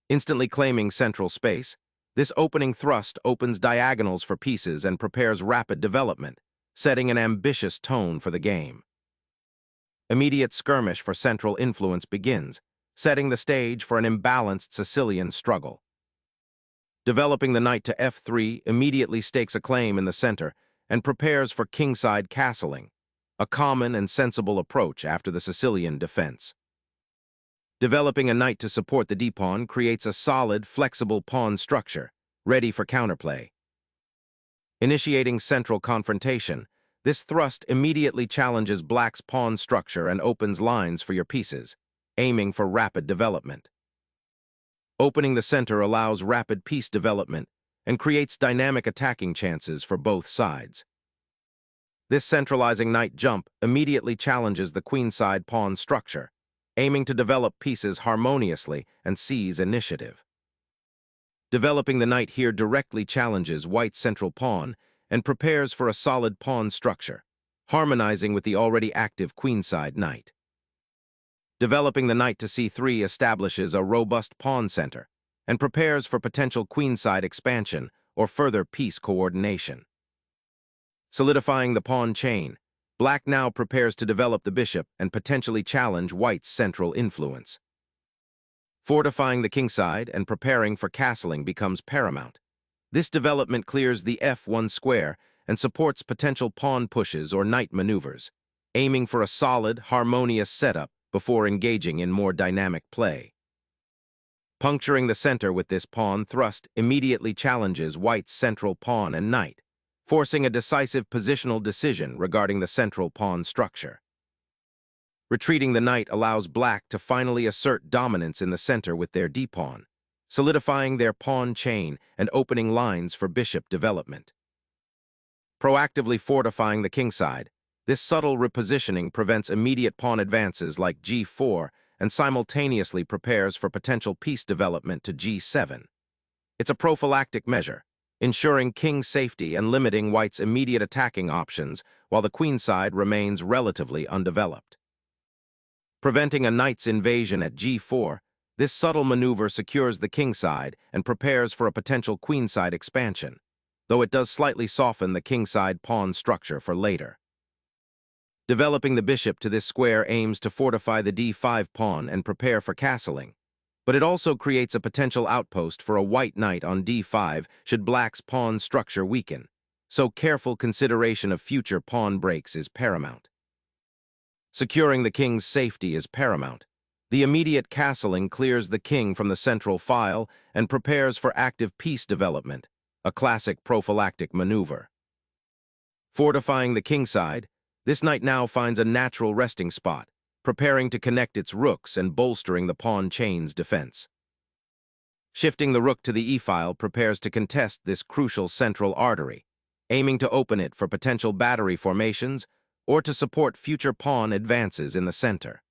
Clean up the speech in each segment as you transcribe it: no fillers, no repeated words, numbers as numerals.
Instantly claiming central space, this opening thrust opens diagonals for pieces and prepares rapid development, setting an ambitious tone for the game. Immediate skirmish for central influence begins, setting the stage for an imbalanced Sicilian struggle. Developing the knight to f3 immediately stakes a claim in the center and prepares for kingside castling, a common and sensible approach after the Sicilian defense. Developing a knight to support the d-pawn creates a solid, flexible pawn structure, ready for counterplay. Initiating central confrontation, this thrust immediately challenges black's pawn structure and opens lines for your pieces, aiming for rapid development. Opening the center allows rapid piece development and creates dynamic attacking chances for both sides. This centralizing knight jump immediately challenges the queenside pawn structure, aiming to develop pieces harmoniously and seize initiative. Developing the knight here directly challenges white's central pawn and prepares for a solid pawn structure, harmonizing with the already active queenside knight. Developing the knight to c3 establishes a robust pawn center and prepares for potential queenside expansion or further piece coordination. Solidifying the pawn chain, black now prepares to develop the bishop and potentially challenge white's central influence. Fortifying the kingside and preparing for castling becomes paramount. This development clears the f1 square and supports potential pawn pushes or knight maneuvers, aiming for a solid, harmonious setup before engaging in more dynamic play. Puncturing the center with this pawn thrust immediately challenges white's central pawn and knight, forcing a decisive positional decision regarding the central pawn structure. Retreating the knight allows black to finally assert dominance in the center with their d-pawn, solidifying their pawn chain and opening lines for bishop development. Proactively fortifying the kingside, this subtle repositioning prevents immediate pawn advances like g4 and simultaneously prepares for potential piece development to g7. It's a prophylactic measure, ensuring king safety and limiting white's immediate attacking options while the queenside remains relatively undeveloped. Preventing a knight's invasion at g4, this subtle maneuver secures the kingside and prepares for a potential queenside expansion, though it does slightly soften the kingside pawn structure for later. Developing the bishop to this square aims to fortify the d5 pawn and prepare for castling, but it also creates a potential outpost for a white knight on d5 should black's pawn structure weaken, so careful consideration of future pawn breaks is paramount. Securing the king's safety is paramount. The immediate castling clears the king from the central file and prepares for active piece development, a classic prophylactic maneuver. Fortifying the kingside, this knight now finds a natural resting spot, preparing to connect its rooks and bolstering the pawn chain's defense. Shifting the rook to the e-file prepares to contest this crucial central artery, aiming to open it for potential battery formations or to support future pawn advances in the center.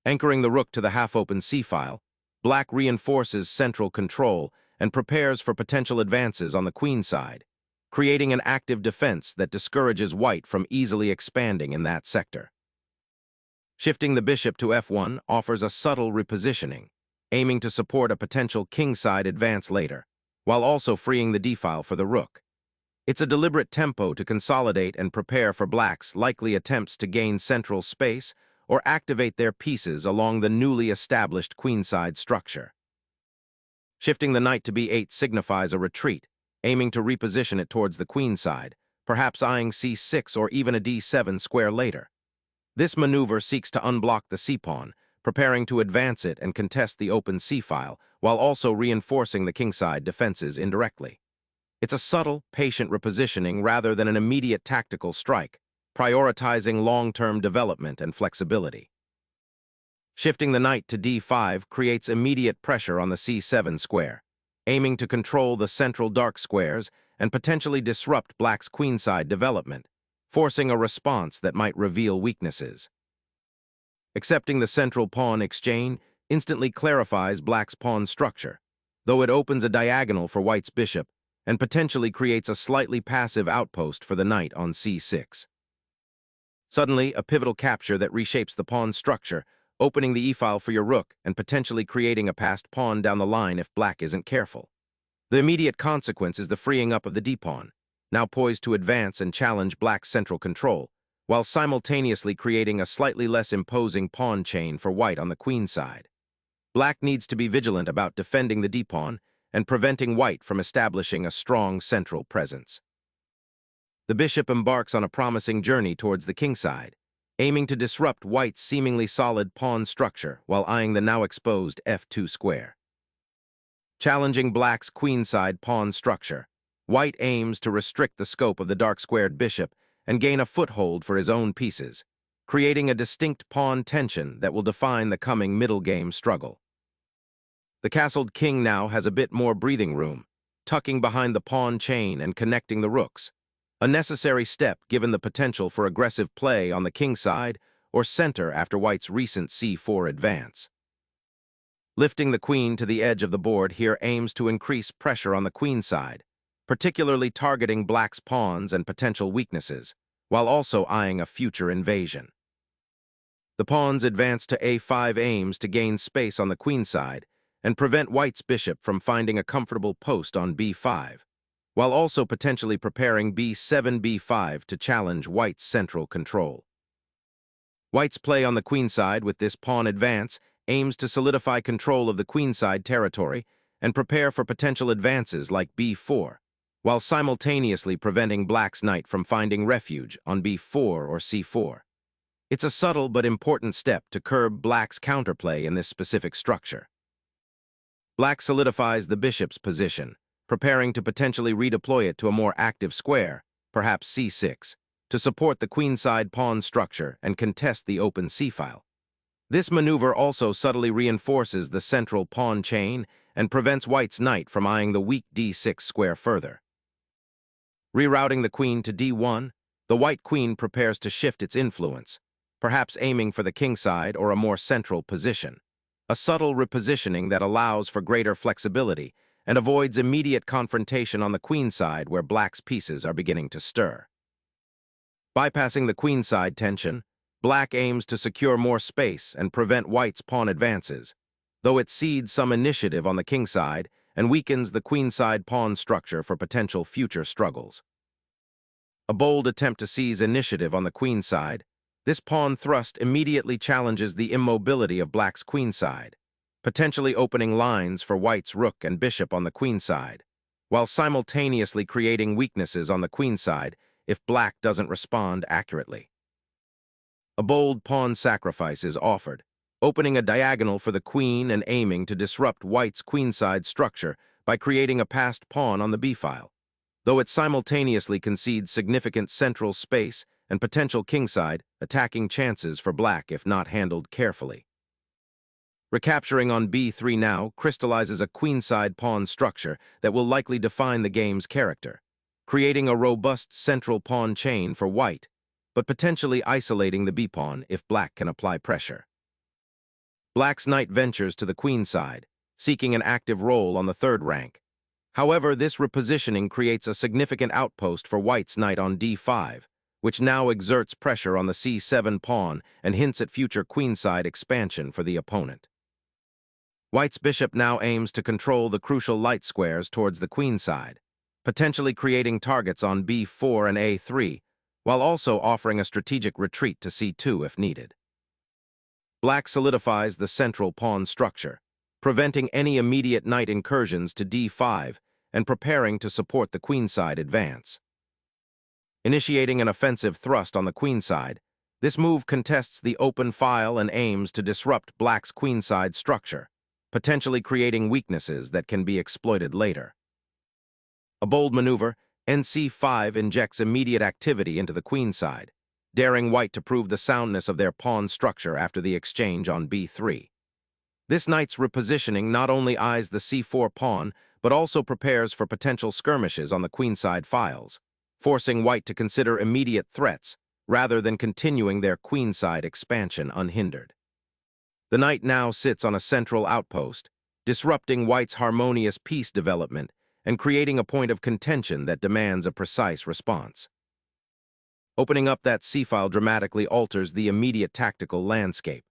Anchoring the rook to the half-open c-file, black reinforces central control and prepares for potential advances on the queen side, creating an active defense that discourages white from easily expanding in that sector. Shifting the bishop to f1 offers a subtle repositioning, aiming to support a potential kingside advance later, while also freeing the d-file for the rook. It's a deliberate tempo to consolidate and prepare for black's likely attempts to gain central space or activate their pieces along the newly established queenside structure. Shifting the knight to b8 signifies a retreat, aiming to reposition it towards the queenside, perhaps eyeing c6 or even a d7 square later. This maneuver seeks to unblock the c-pawn, preparing to advance it and contest the open c-file, while also reinforcing the kingside defenses indirectly. It's a subtle, patient repositioning rather than an immediate tactical strike, prioritizing long-term development and flexibility. Shifting the knight to d5 creates immediate pressure on the c7 square, aiming to control the central dark squares and potentially disrupt black's queenside development, forcing a response that might reveal weaknesses. Accepting the central pawn exchange instantly clarifies black's pawn structure, though it opens a diagonal for white's bishop and potentially creates a slightly passive outpost for the knight on c6. Suddenly, a pivotal capture that reshapes the pawn structure opening the e-file for your rook and potentially creating a passed pawn down the line if black isn't careful. The immediate consequence is the freeing up of the d-pawn, now poised to advance and challenge black's central control, while simultaneously creating a slightly less imposing pawn chain for white on the queen side. Black needs to be vigilant about defending the d-pawn and preventing white from establishing a strong central presence. The bishop embarks on a promising journey towards the king side, aiming to disrupt white's seemingly solid pawn structure while eyeing the now exposed f2 square. Challenging black's queenside pawn structure, white aims to restrict the scope of the dark-squared bishop and gain a foothold for his own pieces, creating a distinct pawn tension that will define the coming middle-game struggle. The castled king now has a bit more breathing room, tucking behind the pawn chain and connecting the rooks, a necessary step given the potential for aggressive play on the king side or center after white's recent c4 advance. Lifting the queen to the edge of the board here aims to increase pressure on the queen side, particularly targeting black's pawns and potential weaknesses, while also eyeing a future invasion. The pawns advance to a5 aims to gain space on the queen side and prevent white's bishop from finding a comfortable post on b5, while also potentially preparing b7, b5 to challenge white's central control. White's play on the queen side with this pawn advance aims to solidify control of the queenside territory and prepare for potential advances like b4, while simultaneously preventing black's knight from finding refuge on b4 or c4. It's a subtle but important step to curb black's counterplay in this specific structure. Black solidifies the bishop's position, preparing to potentially redeploy it to a more active square, perhaps c6, to support the queenside pawn structure and contest the open c-file. This maneuver also subtly reinforces the central pawn chain and prevents white's knight from eyeing the weak d6 square further. Rerouting the queen to d1, the white queen prepares to shift its influence, perhaps aiming for the king side or a more central position, a subtle repositioning that allows for greater flexibility and avoids immediate confrontation on the queen side where black's pieces are beginning to stir. Bypassing the queenside tension, black aims to secure more space and prevent white's pawn advances, though it cedes some initiative on the king side and weakens the queenside pawn structure for potential future struggles. A bold attempt to seize initiative on the queen side, this pawn thrust immediately challenges the immobility of black's queen side, potentially opening lines for white's rook and bishop on the queen side, while simultaneously creating weaknesses on the queen side if black doesn't respond accurately. A bold pawn sacrifice is offered, opening a diagonal for the queen and aiming to disrupt white's queenside structure by creating a passed pawn on the b-file, though it simultaneously concedes significant central space and potential kingside attacking chances for black if not handled carefully. Recapturing on b3 now crystallizes a queenside pawn structure that will likely define the game's character, creating a robust central pawn chain for white, but potentially isolating the b-pawn if black can apply pressure. Black's knight ventures to the queen side, seeking an active role on the third rank. However, this repositioning creates a significant outpost for white's knight on d5, which now exerts pressure on the c7 pawn and hints at future queenside expansion for the opponent. White's bishop now aims to control the crucial light squares towards the queen side, potentially creating targets on b4 and a3, while also offering a strategic retreat to c2 if needed. Black solidifies the central pawn structure, preventing any immediate knight incursions to d5 and preparing to support the queenside advance. Initiating an offensive thrust on the queenside, this move contests the open file and aims to disrupt black's queenside structure, potentially creating weaknesses that can be exploited later. A bold maneuver, nc5 injects immediate activity into the queenside, daring white to prove the soundness of their pawn structure after the exchange on b3. This knight's repositioning not only eyes the c4 pawn, but also prepares for potential skirmishes on the queenside files, forcing white to consider immediate threats rather than continuing their queenside expansion unhindered. The knight now sits on a central outpost, disrupting white's harmonious piece development and creating a point of contention that demands a precise response. Opening up that c-file dramatically alters the immediate tactical landscape.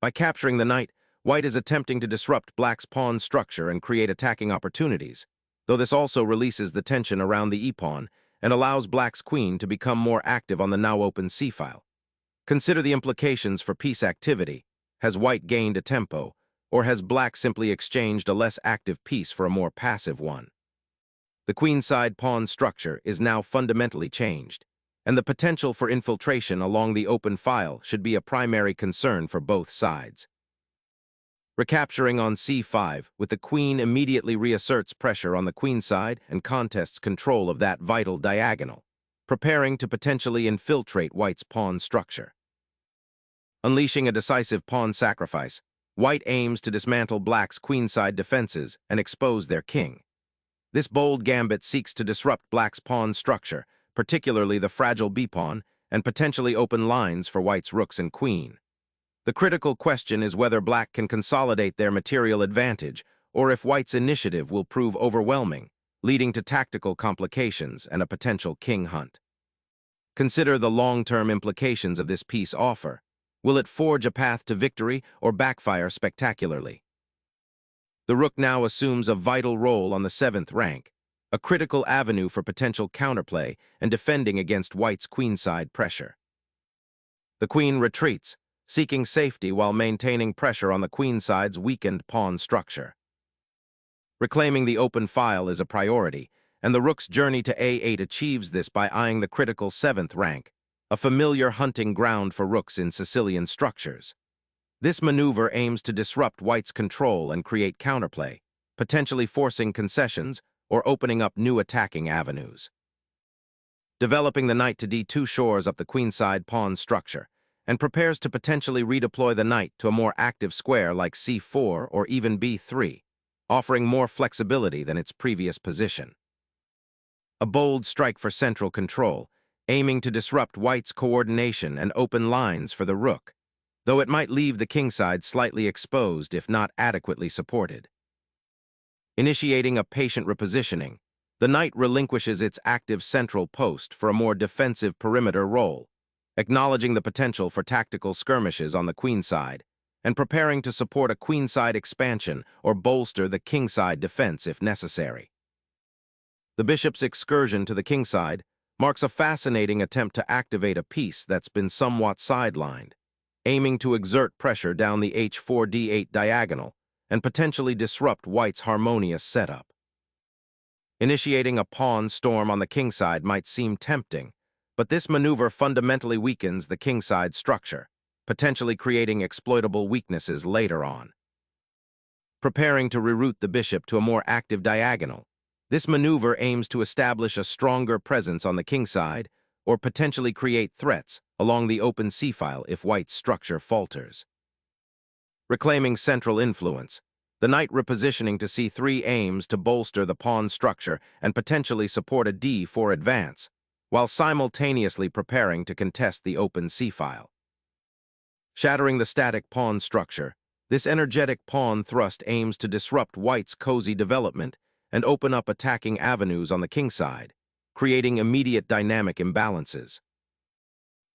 By capturing the knight, white is attempting to disrupt black's pawn structure and create attacking opportunities, though this also releases the tension around the e-pawn and allows black's queen to become more active on the now open c-file. Consider the implications for piece activity. Has white gained a tempo, or has black simply exchanged a less active piece for a more passive one? The queenside pawn structure is now fundamentally changed, and the potential for infiltration along the open file should be a primary concern for both sides. Recapturing on c5, with the queen immediately reasserts pressure on the queenside and contests control of that vital diagonal, preparing to potentially infiltrate white's pawn structure. Unleashing a decisive pawn sacrifice, white aims to dismantle black's queenside defenses and expose their king. This bold gambit seeks to disrupt black's pawn structure, particularly the fragile b-pawn, and potentially open lines for white's rooks and queen. The critical question is whether black can consolidate their material advantage, or if white's initiative will prove overwhelming, leading to tactical complications and a potential king hunt. Consider the long-term implications of this piece offer. Will it forge a path to victory or backfire spectacularly? The rook now assumes a vital role on the 7th rank, a critical avenue for potential counterplay and defending against white's queenside pressure. The queen retreats, seeking safety while maintaining pressure on the queenside's weakened pawn structure. Reclaiming the open file is a priority, and the rook's journey to a8 achieves this by eyeing the critical 7th rank, a familiar hunting ground for rooks in Sicilian structures. This maneuver aims to disrupt white's control and create counterplay, potentially forcing concessions or opening up new attacking avenues. Developing the knight to d2 shores up the queenside pawn structure, and prepares to potentially redeploy the knight to a more active square like c4 or even b3, offering more flexibility than its previous position. A bold strike for central control, aiming to disrupt white's coordination and open lines for the rook, though it might leave the kingside slightly exposed if not adequately supported. Initiating a patient repositioning, the knight relinquishes its active central post for a more defensive perimeter role, acknowledging the potential for tactical skirmishes on the queenside, and preparing to support a queenside expansion or bolster the kingside defense if necessary. The bishop's excursion to the kingside marks a fascinating attempt to activate a piece that's been somewhat sidelined, aiming to exert pressure down the h4-d8 diagonal and potentially disrupt white's harmonious setup. Initiating a pawn storm on the kingside might seem tempting, but this maneuver fundamentally weakens the kingside structure, potentially creating exploitable weaknesses later on. Preparing to reroute the bishop to a more active diagonal, this maneuver aims to establish a stronger presence on the kingside or potentially create threats along the open c-file if white's structure falters. Reclaiming central influence, the knight repositioning to c3 aims to bolster the pawn structure and potentially support a d4 advance, while simultaneously preparing to contest the open c-file. Shattering the static pawn structure, this energetic pawn thrust aims to disrupt white's cozy development and open up attacking avenues on the kingside, creating immediate dynamic imbalances.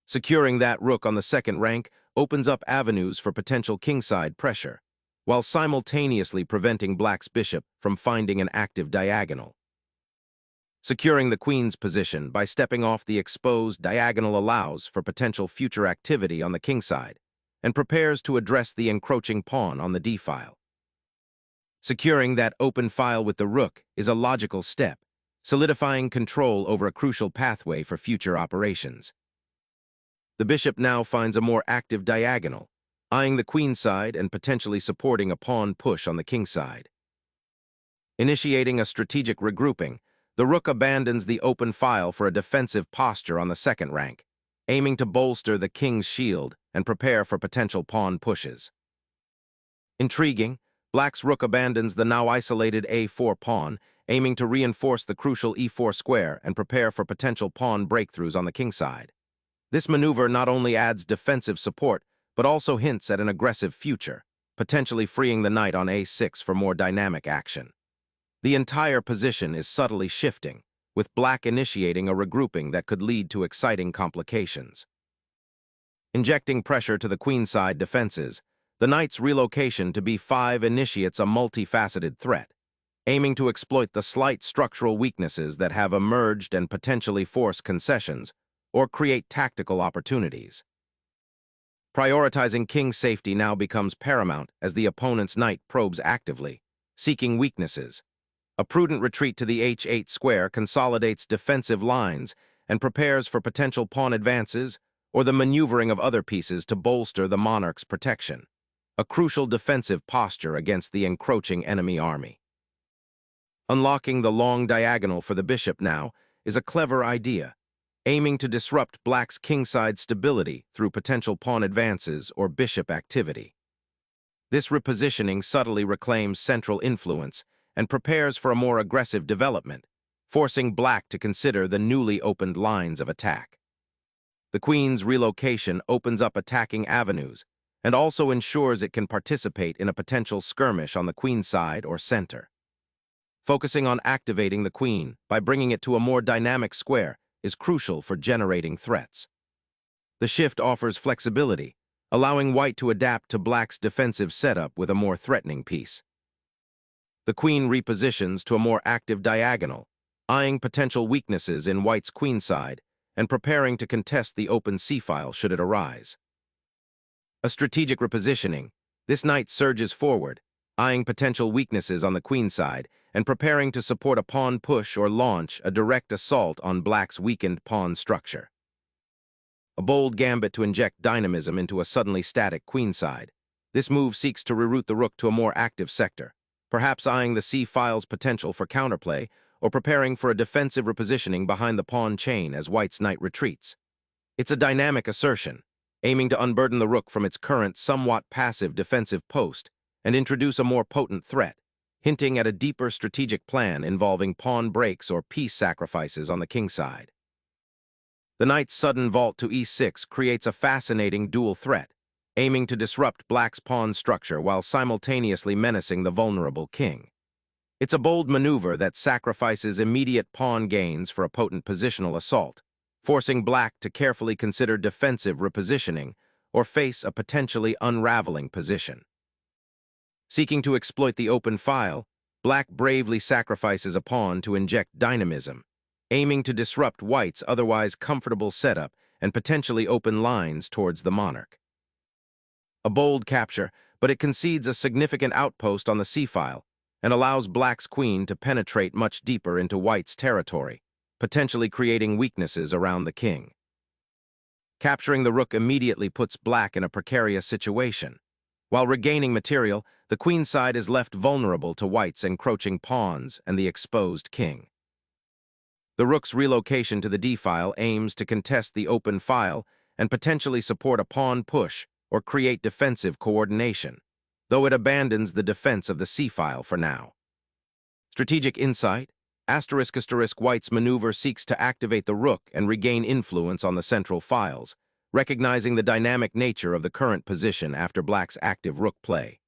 Securing that rook on the 2nd rank opens up avenues for potential kingside pressure, while simultaneously preventing black's bishop from finding an active diagonal. Securing the queen's position by stepping off the exposed diagonal allows for potential future activity on the kingside and prepares to address the encroaching pawn on the d-file. Securing that open file with the rook is a logical step, solidifying control over a crucial pathway for future operations. The bishop now finds a more active diagonal, eyeing the queenside and potentially supporting a pawn push on the kingside. Initiating a strategic regrouping, the rook abandons the open file for a defensive posture on the 2nd rank, aiming to bolster the king's shield and prepare for potential pawn pushes. Intriguing, black's rook abandons the now isolated a4 pawn, aiming to reinforce the crucial e4 square and prepare for potential pawn breakthroughs on the kingside. This maneuver not only adds defensive support, but also hints at an aggressive future, potentially freeing the knight on a6 for more dynamic action. The entire position is subtly shifting, with black initiating a regrouping that could lead to exciting complications. Injecting pressure to the queenside defenses, The knight's relocation to b5 initiates a multifaceted threat, aiming to exploit the slight structural weaknesses that have emerged and potentially force concessions or create tactical opportunities. Prioritizing king's safety now becomes paramount as the opponent's knight probes actively, seeking weaknesses. A prudent retreat to the h8 square consolidates defensive lines and prepares for potential pawn advances or the maneuvering of other pieces to bolster the monarch's protection, a crucial defensive posture against the encroaching enemy army. Unlocking the long diagonal for the bishop now is a clever idea, aiming to disrupt black's kingside stability through potential pawn advances or bishop activity. This repositioning subtly reclaims central influence and prepares for a more aggressive development, forcing black to consider the newly opened lines of attack. The queen's relocation opens up attacking avenues and also ensures it can participate in a potential skirmish on the queen's side or center. Focusing on activating the queen by bringing it to a more dynamic square is crucial for generating threats. The shift offers flexibility, allowing white to adapt to black's defensive setup with a more threatening piece. The queen repositions to a more active diagonal, eyeing potential weaknesses in white's queenside and preparing to contest the open c-file should it arise. A strategic repositioning, this knight surges forward, eyeing potential weaknesses on the queenside and preparing to support a pawn push or launch a direct assault on black's weakened pawn structure. A bold gambit to inject dynamism into a suddenly static queenside. This move seeks to reroute the rook to a more active sector, perhaps eyeing the c-file's potential for counterplay or preparing for a defensive repositioning behind the pawn chain as white's knight retreats. It's a dynamic assertion, aiming to unburden the rook from its current somewhat passive defensive post and introduce a more potent threat, hinting at a deeper strategic plan involving pawn breaks or piece sacrifices on the kingside. The knight's sudden vault to e6 creates a fascinating dual threat, aiming to disrupt black's pawn structure while simultaneously menacing the vulnerable king. It's a bold maneuver that sacrifices immediate pawn gains for a potent positional assault, forcing black to carefully consider defensive repositioning or face a potentially unraveling position. Seeking to exploit the open file, black bravely sacrifices a pawn to inject dynamism, aiming to disrupt white's otherwise comfortable setup and potentially open lines towards the monarch. A bold capture, but it concedes a significant outpost on the c-file and allows black's queen to penetrate much deeper into white's territory, potentially creating weaknesses around the king. Capturing the rook immediately puts black in a precarious situation. While regaining material, the queenside is left vulnerable to white's encroaching pawns and the exposed king. The rook's relocation to the d-file aims to contest the open file and potentially support a pawn push or create defensive coordination, though it abandons the defense of the c-file for now. Strategic insight, *** white's maneuver seeks to activate the rook and regain influence on the central files, recognizing the dynamic nature of the current position after black's active rook play.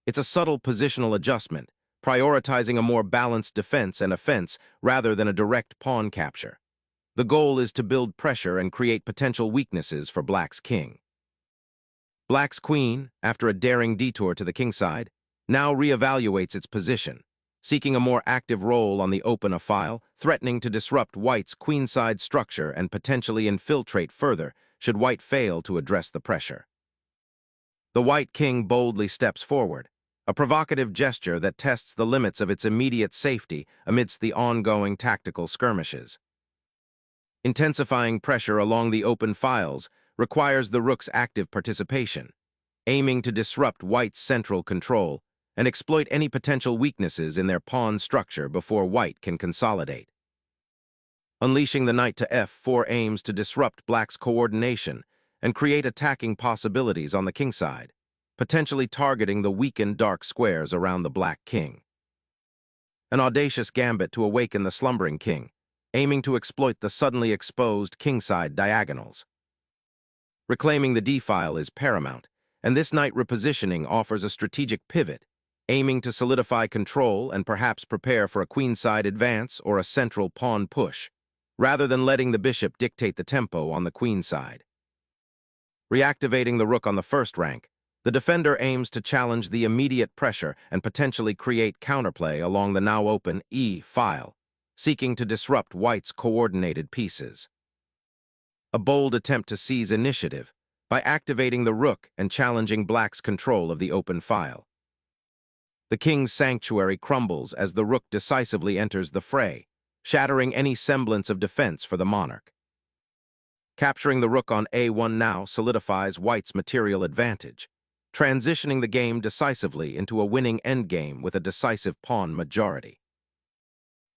It's a subtle positional adjustment, prioritizing a more balanced defense and offense rather than a direct pawn capture. The goal is to build pressure and create potential weaknesses for black's king. Black's queen, after a daring detour to the kingside, now reevaluates its position, seeking a more active role on the open file, threatening to disrupt white's queenside structure and potentially infiltrate further should white fail to address the pressure. The white king boldly steps forward, a provocative gesture that tests the limits of its immediate safety amidst the ongoing tactical skirmishes. Intensifying pressure along the open files requires the rook's active participation, aiming to disrupt white's central control and exploit any potential weaknesses in their pawn structure before white can consolidate. Unleashing the knight to f4 aims to disrupt black's coordination and create attacking possibilities on the kingside, potentially targeting the weakened dark squares around the black king. An audacious gambit to awaken the slumbering king, aiming to exploit the suddenly exposed kingside diagonals. Reclaiming the d-file is paramount, and this knight repositioning offers a strategic pivot, aiming to solidify control and perhaps prepare for a queenside advance or a central pawn push, rather than letting the bishop dictate the tempo on the queenside. Reactivating the rook on the first rank, The defender aims to challenge the immediate pressure and potentially create counterplay along the now open E file, seeking to disrupt white's coordinated pieces. A bold attempt to seize initiative by activating the rook and challenging black's control of the open file. The king's sanctuary crumbles as the rook decisively enters the fray, shattering any semblance of defense for the monarch. Capturing the rook on A1 now solidifies white's material advantage, transitioning the game decisively into a winning endgame with a decisive pawn majority.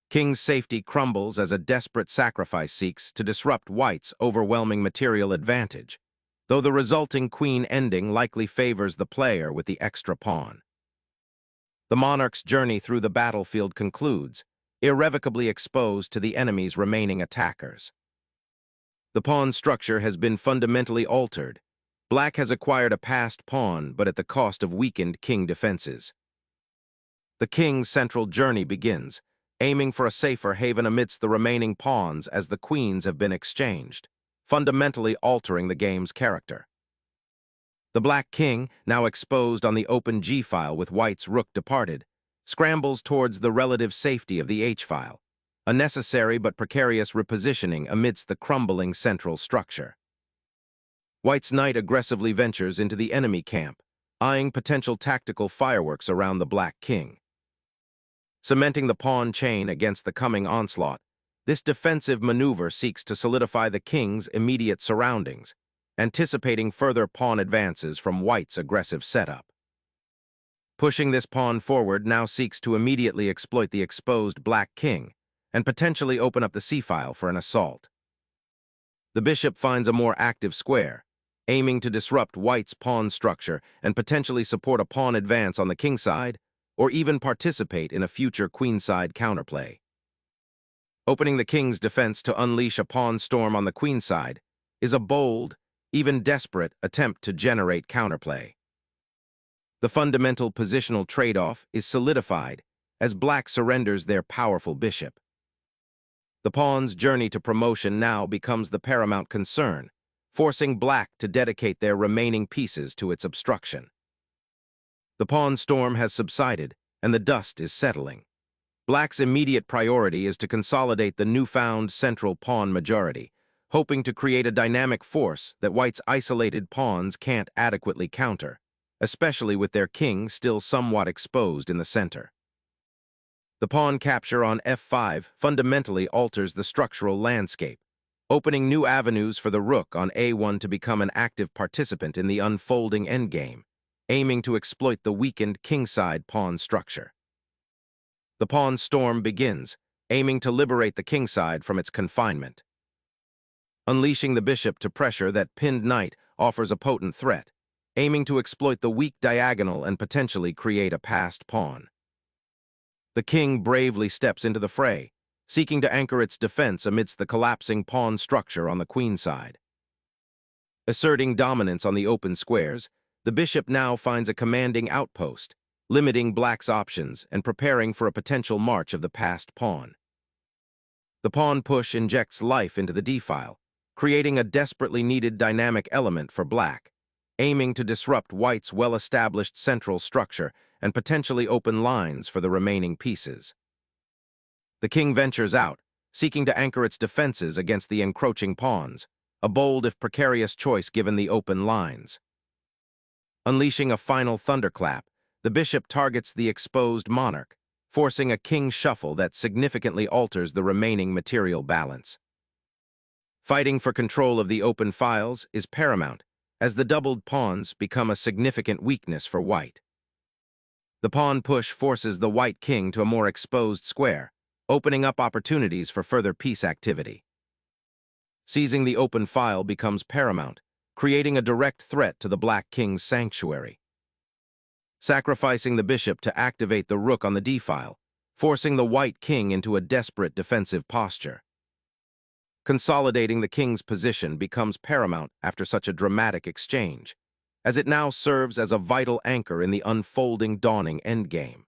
King's safety crumbles as a desperate sacrifice seeks to disrupt white's overwhelming material advantage, though the resulting queen ending likely favors the player with the extra pawn. The monarch's journey through the battlefield concludes, irrevocably exposed to the enemy's remaining attackers. The pawn structure has been fundamentally altered. Black has acquired a passed pawn, but at the cost of weakened king defenses. The king's central journey begins, aiming for a safer haven amidst the remaining pawns as the queens have been exchanged, fundamentally altering the game's character. The black king, now exposed on the open G-file with white's rook departed, scrambles towards the relative safety of the H-file, a necessary but precarious repositioning amidst the crumbling central structure. White's knight aggressively ventures into the enemy camp, eyeing potential tactical fireworks around the black king. Cementing the pawn chain against the coming onslaught, this defensive maneuver seeks to solidify the king's immediate surroundings, anticipating further pawn advances from white's aggressive setup. Pushing this pawn forward now seeks to immediately exploit the exposed black king and potentially open up the c-file for an assault. The bishop finds a more active square, aiming to disrupt white's pawn structure and potentially support a pawn advance on the king side, or even participate in a future queenside counterplay. Opening the king's defense to unleash a pawn storm on the queen side is a bold, even desperate attempt to generate counterplay. The fundamental positional trade-off is solidified as black surrenders their powerful bishop. The pawn's journey to promotion now becomes the paramount concern, forcing black to dedicate their remaining pieces to its obstruction. The pawn storm has subsided, and the dust is settling. Black's immediate priority is to consolidate the newfound central pawn majority, hoping to create a dynamic force that white's isolated pawns can't adequately counter, especially with their king still somewhat exposed in the center. The pawn capture on F5 fundamentally alters the structural landscape, opening new avenues for the rook on A1 to become an active participant in the unfolding endgame, aiming to exploit the weakened kingside pawn structure. The pawn storm begins, aiming to liberate the kingside from its confinement. Unleashing the bishop to pressure that pinned knight offers a potent threat, aiming to exploit the weak diagonal and potentially create a passed pawn. The king bravely steps into the fray, seeking to anchor its defense amidst the collapsing pawn structure on the queen side. Asserting dominance on the open squares, the bishop now finds a commanding outpost, limiting black's options and preparing for a potential march of the passed pawn. The pawn push injects life into the d-file, creating a desperately needed dynamic element for black, aiming to disrupt white's well-established central structure and potentially open lines for the remaining pieces. The king ventures out, seeking to anchor its defenses against the encroaching pawns, a bold if precarious choice given the open lines. Unleashing a final thunderclap, the bishop targets the exposed monarch, forcing a king shuffle that significantly alters the remaining material balance. Fighting for control of the open files is paramount, as the doubled pawns become a significant weakness for white. The pawn push forces the white king to a more exposed square, opening up opportunities for further piece activity. Seizing the open file becomes paramount, creating a direct threat to the black king's sanctuary. Sacrificing the bishop to activate the rook on the d-file, forcing the white king into a desperate defensive posture. Consolidating the king's position becomes paramount after such a dramatic exchange, as it now serves as a vital anchor in the unfolding dawning endgame.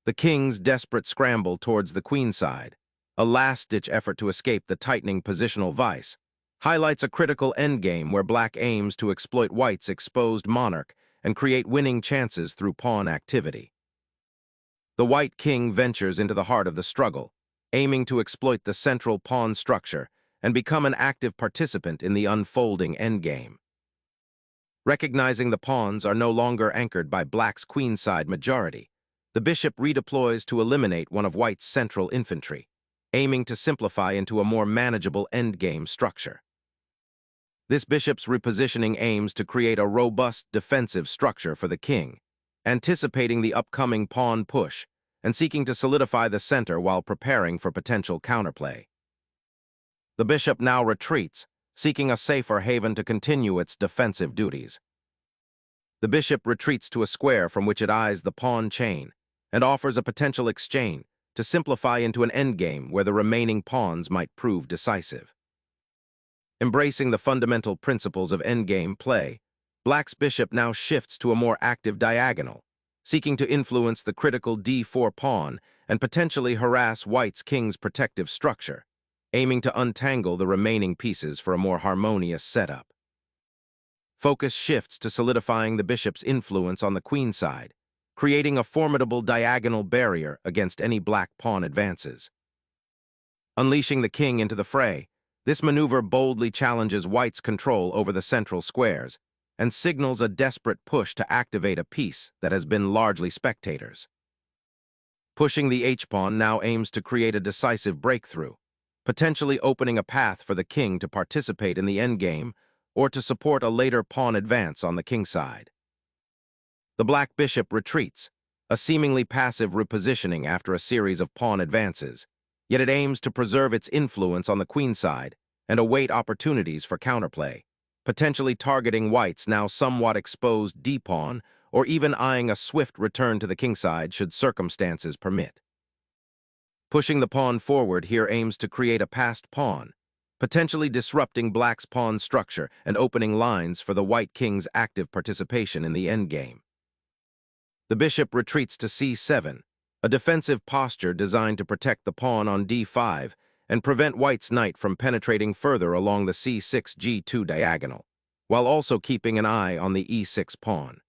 The king's desperate scramble towards the queen side, a last-ditch effort to escape the tightening positional vice, highlights a critical endgame where black aims to exploit white's exposed monarch and create winning chances through pawn activity. The white king ventures into the heart of the struggle, aiming to exploit the central pawn structure and become an active participant in the unfolding endgame. Recognizing the pawns are no longer anchored by black's queenside majority, the bishop redeploys to eliminate one of white's central infantry, aiming to simplify into a more manageable endgame structure. This bishop's repositioning aims to create a robust defensive structure for the king, anticipating the upcoming pawn push and seeking to solidify the center while preparing for potential counterplay. The bishop now retreats, seeking a safer haven to continue its defensive duties. The bishop retreats to a square from which it eyes the pawn chain and offers a potential exchange to simplify into an endgame where the remaining pawns might prove decisive. Embracing the fundamental principles of endgame play, black's bishop now shifts to a more active diagonal, seeking to influence the critical d4 pawn and potentially harass white's king's protective structure, aiming to untangle the remaining pieces for a more harmonious setup. Focus shifts to solidifying the bishop's influence on the queen side, creating a formidable diagonal barrier against any black pawn advances. Unleashing the king into the fray, this maneuver boldly challenges white's control over the central squares and signals a desperate push to activate a piece that has been largely spectators. Pushing the h-pawn now aims to create a decisive breakthrough, potentially opening a path for the king to participate in the endgame or to support a later pawn advance on the king side. The black bishop retreats, a seemingly passive repositioning after a series of pawn advances, yet it aims to preserve its influence on the queen side and await opportunities for counterplay, potentially targeting white's now somewhat exposed d-pawn or even eyeing a swift return to the king side should circumstances permit. Pushing the pawn forward here aims to create a passed pawn, potentially disrupting black's pawn structure and opening lines for the white king's active participation in the endgame. The bishop retreats to c7, a defensive posture designed to protect the pawn on d5 and prevent white's knight from penetrating further along the c6-g2 diagonal, while also keeping an eye on the e6 pawn.